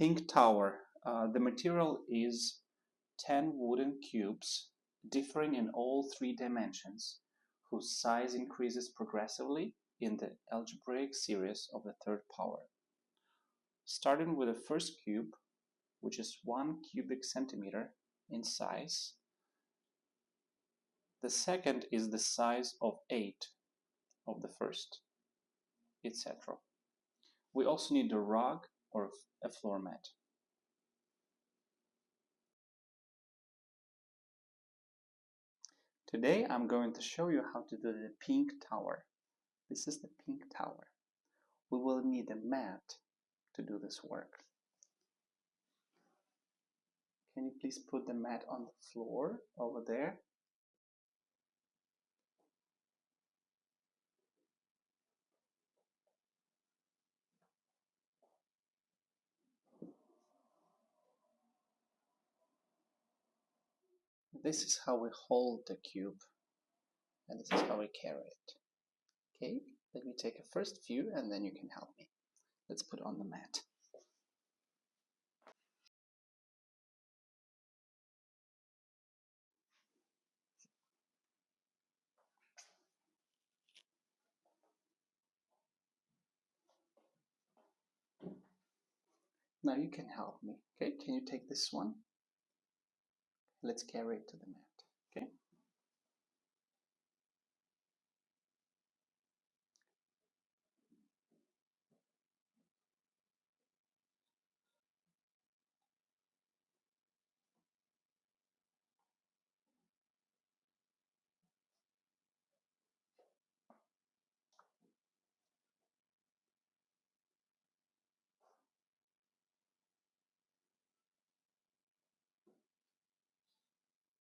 Pink tower. The material is 10 wooden cubes, differing in all three dimensions, whose size increases progressively in the algebraic series of the third power. Starting with the first cube, which is 1 cubic centimeter in size, the second is the size of 8 of the first, etc. We also need a rug or a floor mat. Today I'm going to show you how to do the pink tower. This is the pink tower. We will need a mat to do this work. Can you please put the mat on the floor over there? This is how we hold the cube, and this is how we carry it. Okay, let me take a first view and then you can help me. Let's put on the mat. Now you can help me. Okay, can you take this one? Let's carry it to the mat. Okay.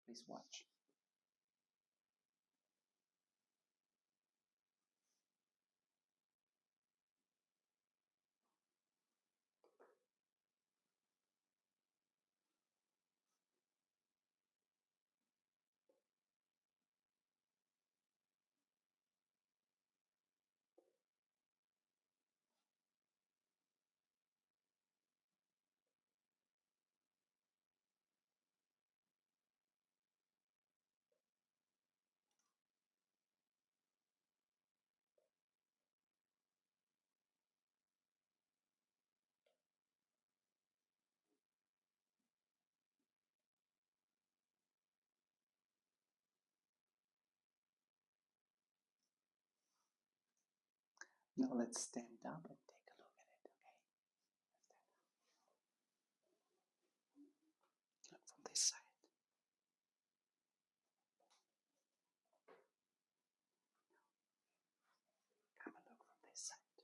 Please watch. Now let's stand up and take a look at it, okay? Look from this side. Come and look from this side.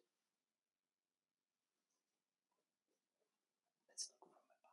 Let's look from above.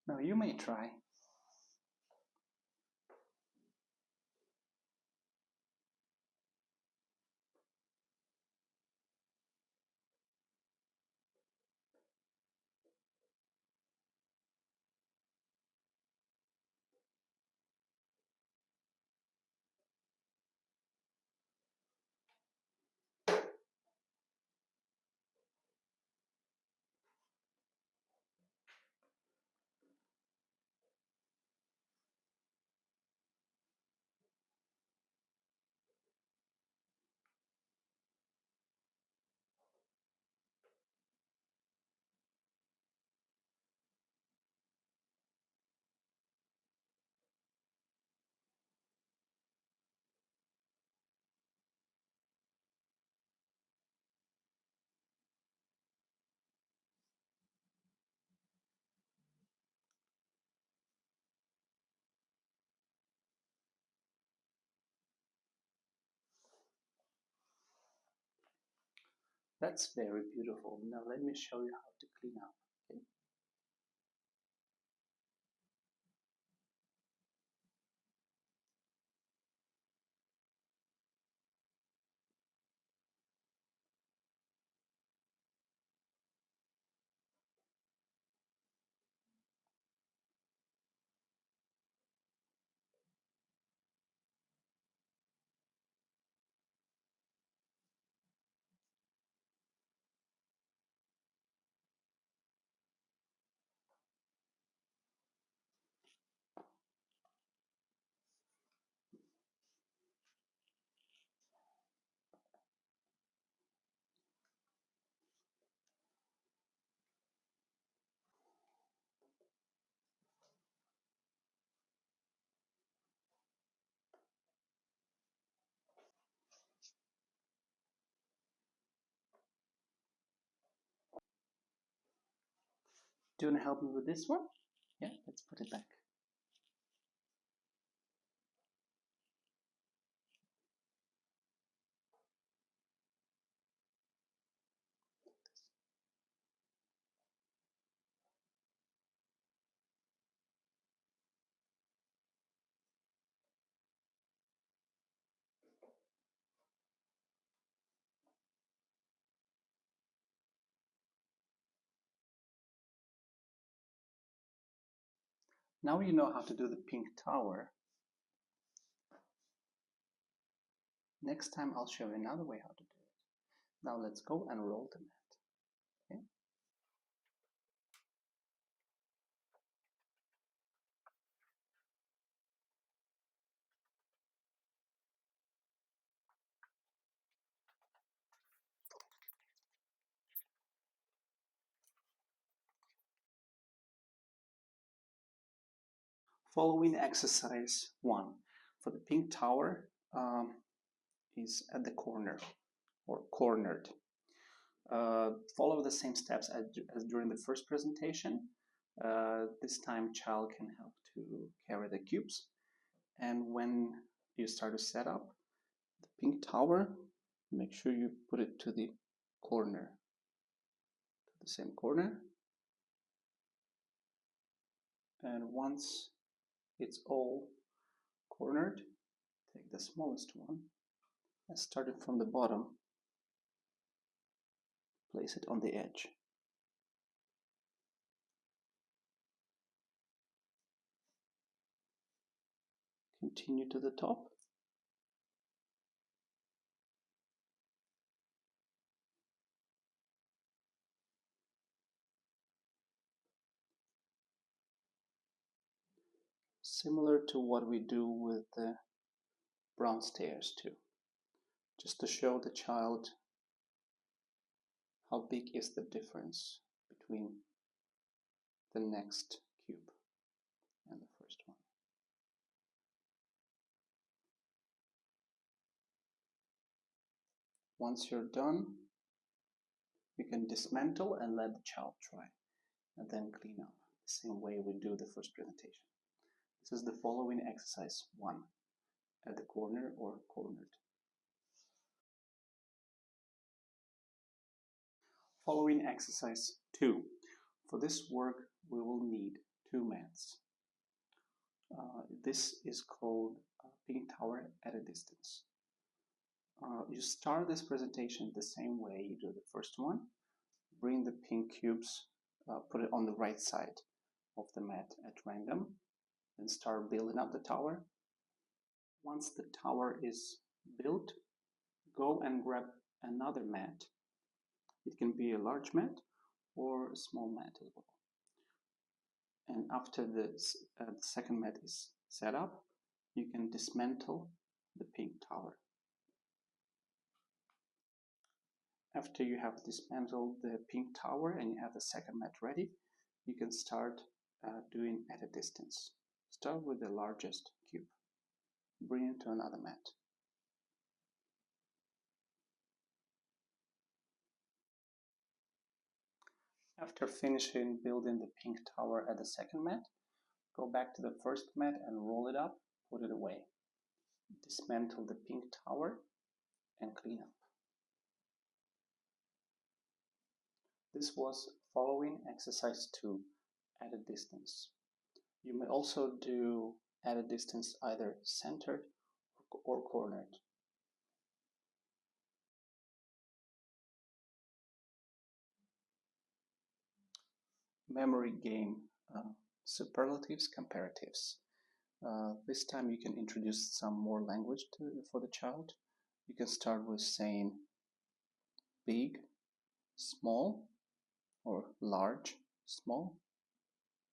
Now you may try. That's very beautiful. Now let me show you how to clean up. Okay? Do you want to help me with this one? Yeah, let's put it back. Now you know how to do the pink tower. Next time I'll show you another way how to do it. Now let's go and roll the mat. Okay? Following exercise 1 for the pink tower is at the corner or cornered. Follow the same steps as during the first presentation. This time child can help to carry the cubes, and when you start to set up the pink tower, make sure you put it to the corner, to the same corner, and once it's all cornered, take the smallest one and start it from the bottom, place it on the edge. Continue to the top. Similar to what we do with the brown stairs too. Just to show the child how big is the difference between the next cube and the first one. Once you're done, you can dismantle and let the child try, and then clean up the same way we do the first presentation. This is the following exercise 1 at the corner or cornered. Following exercise 2. For this work we will need 2 mats. This is called pink tower at a distance. You start this presentation the same way you do the first one. Bring the pink cubes, put it on the right side of the mat at random, and start building up the tower. Once the tower is built, go and grab another mat. It can be a large mat or a small mat as well. And after the second mat is set up, you can dismantle the pink tower. After you have dismantled the pink tower and you have the second mat ready, you can start doing at a distance. Start with the largest cube. Bring it to another mat. After finishing building the pink tower at the second mat, go back to the first mat and roll it up, put it away. Dismantle the pink tower and clean up. This was following exercise 2, added distance. You may also do added distance either centered or cornered. Memory game, superlatives, comparatives. This time you can introduce some more language for the child. You can start with saying big, small, or large, small.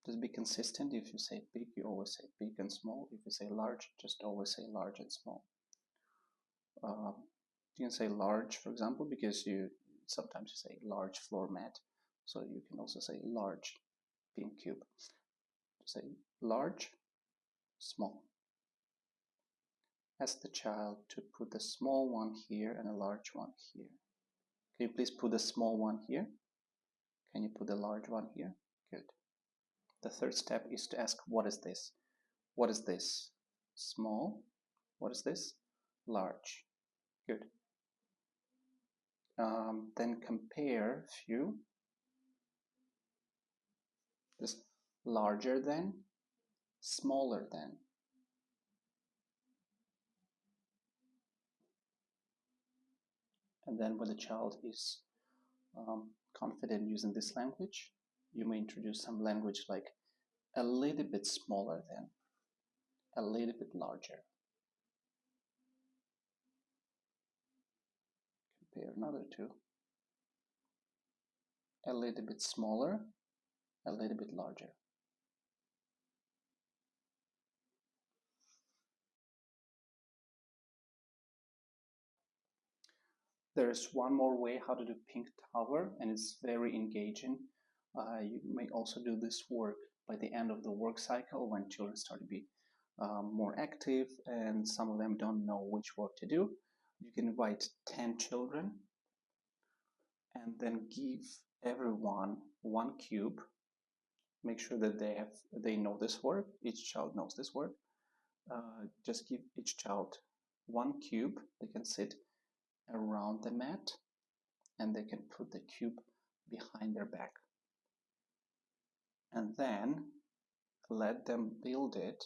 Just be consistent. If you say big, you always say big and small. If you say large, just always say large and small. You can say large, for example, because you sometimes you say large floor mat. So you can also say large pink cube. Say large, small. Ask the child to put the small one here and a large one here. Can you please put the small one here? Can you put the large one here? Good. The third step is to ask, what is this? What is this? Small. What is this? Large. Good. Then compare few. Just larger than, smaller than. And then when the child is confident using this language, you may introduce some language like a little bit smaller than, a little bit larger. Compare another two. A little bit smaller, a little bit larger. There's one more way how to do pink tower, and it's very engaging. You may also do this work by the end of the work cycle when children start to be more active and some of them don't know which work to do. You can invite 10 children and then give everyone one cube. Make sure that they know this work. Each child knows this work. Just give each child one cube. They can sit around the mat and they can put the cube behind their back. And then let them build it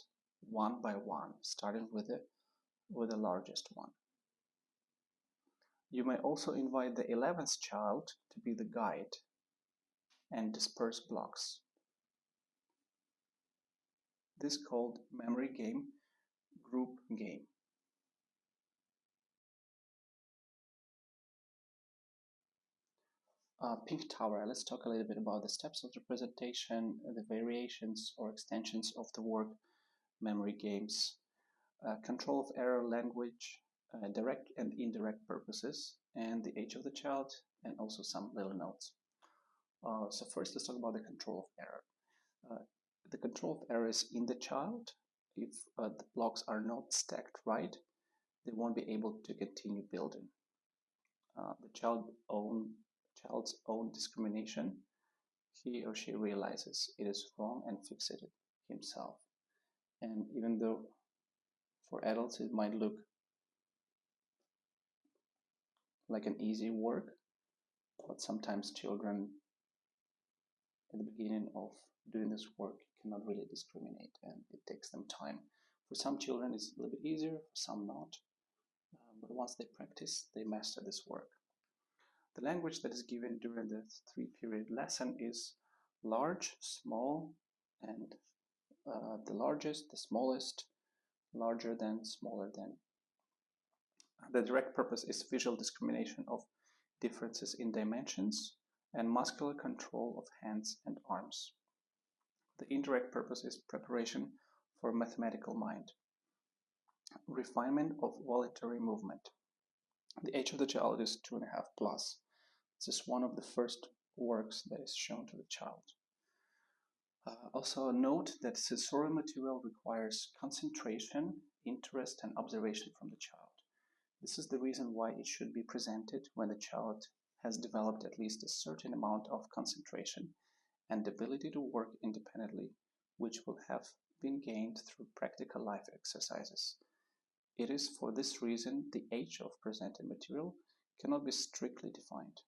one by one, starting with the largest one. You may also invite the 11th child to be the guide and disperse blocks. This is called memory game, group game. Pink tower. Let's talk a little bit about the steps of the presentation, the variations or extensions of the work, memory games, control of error language, direct and indirect purposes, and the age of the child, and also some little notes. So first, let's talk about the control of error. The control of error is in the child. If the blocks are not stacked right, they won't be able to continue building. The child's own discrimination, he or she realizes it is wrong and fixes it himself. And even though for adults it might look like an easy work, but sometimes children at the beginning of doing this work cannot really discriminate and it takes them time. For some children it's a little bit easier, for some not. But once they practice, they master this work. The language that is given during the 3-period lesson is large, small, and the largest, the smallest, larger than, smaller than. The direct purpose is visual discrimination of differences in dimensions and muscular control of hands and arms. The indirect purpose is preparation for mathematical mind. Refinement of voluntary movement. The age of the child is 2.5 plus. This is one of the first works that is shown to the child. Also note that sensorial material requires concentration, interest, and observation from the child. This is the reason why it should be presented when the child has developed at least a certain amount of concentration and ability to work independently, which will have been gained through practical life exercises. It is for this reason the age of presented material cannot be strictly defined.